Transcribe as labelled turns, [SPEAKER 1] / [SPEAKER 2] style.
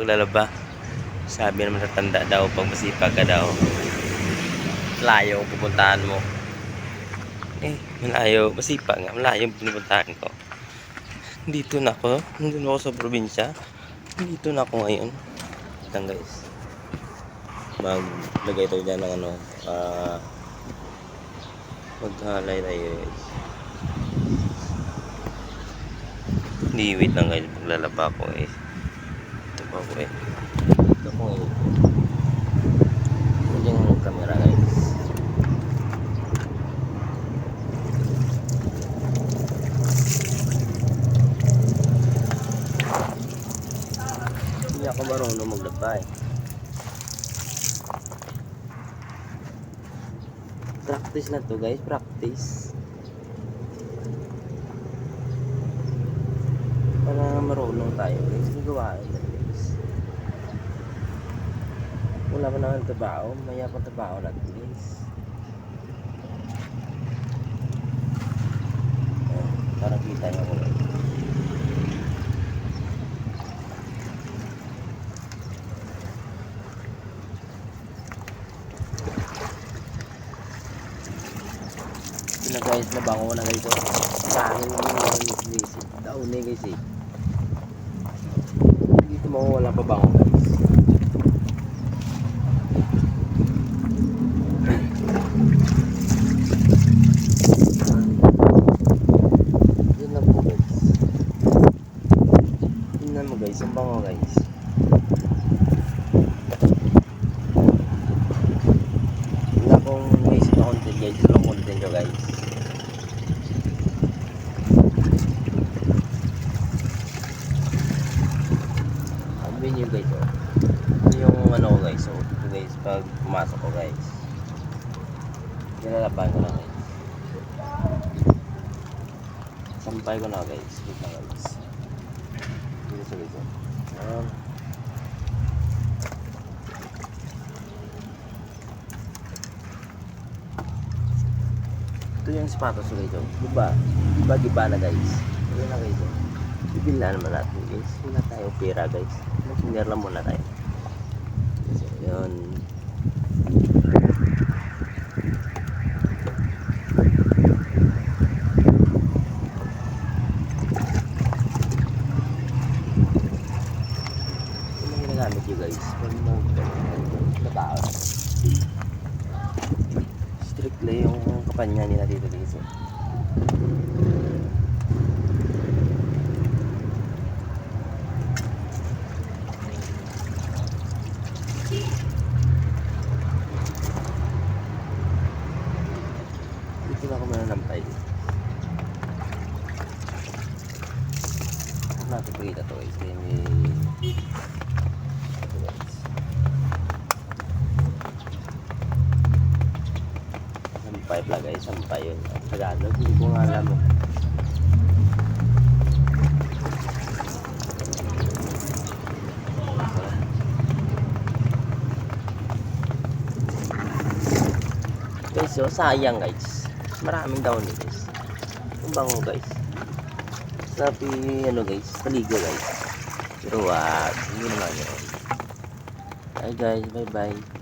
[SPEAKER 1] paglalaba. Sabi naman tatanda daw, pag masipag ka daw, malayo ang pupuntahan mo. Malayo, masipag nga, malayo ang pinupuntahan ko. Dito na ako, nandun ako sa probinsya. Dito na ako ngayon. Itang guys, maglagay tayo dyan ng maghalay tayo guys. Hindi, wait lang guys, paglalaba ko guys. Ito pa ako ito ko ito yung camera guys. Hindi ako marunong maglaba eh. Practice na to guys, practice. Para marunong tayo guys, magawain na guys. Wala pa naman trabaho, maya pa trabaho natin guys. Para kita nyo ko guys. Ito na guys, nabango na guys. Maraming guys, daon na guys eh. Dito mawawala pa bango guys. Yun lang po guys. Tingnan mo guys, ang bango guys. Wala kong naisip na content guys, ito lang content nyo guys. Sabihin nyo guys, ito yung ko guys, so ito guys pag pumasok ko guys, nilalaban ko na guys, sampay ko na guys, dito na guys, dito sa dito. Ito yung sapatos ko guys, giba na guys, ito na guys. Bibila naman natin guys, wala tayong pera guys, mag-sinir lang muna tayo. So yun, ito yung ginagamit nyo guys pag trabaho. Strictly yung kapanya nila dito guys. Dito na ako mananampay. Natin po kita to guys. Kaya may ito guys. Sampay pala guys. Sampay yun. Tagalog. Hindi ko nga alam mo. Guys, so sayang guys. Maraming daon guys. Ang bango guys. Sabi guys, paligo guys. Pero hindi naman yun. Bye guys, bye bye.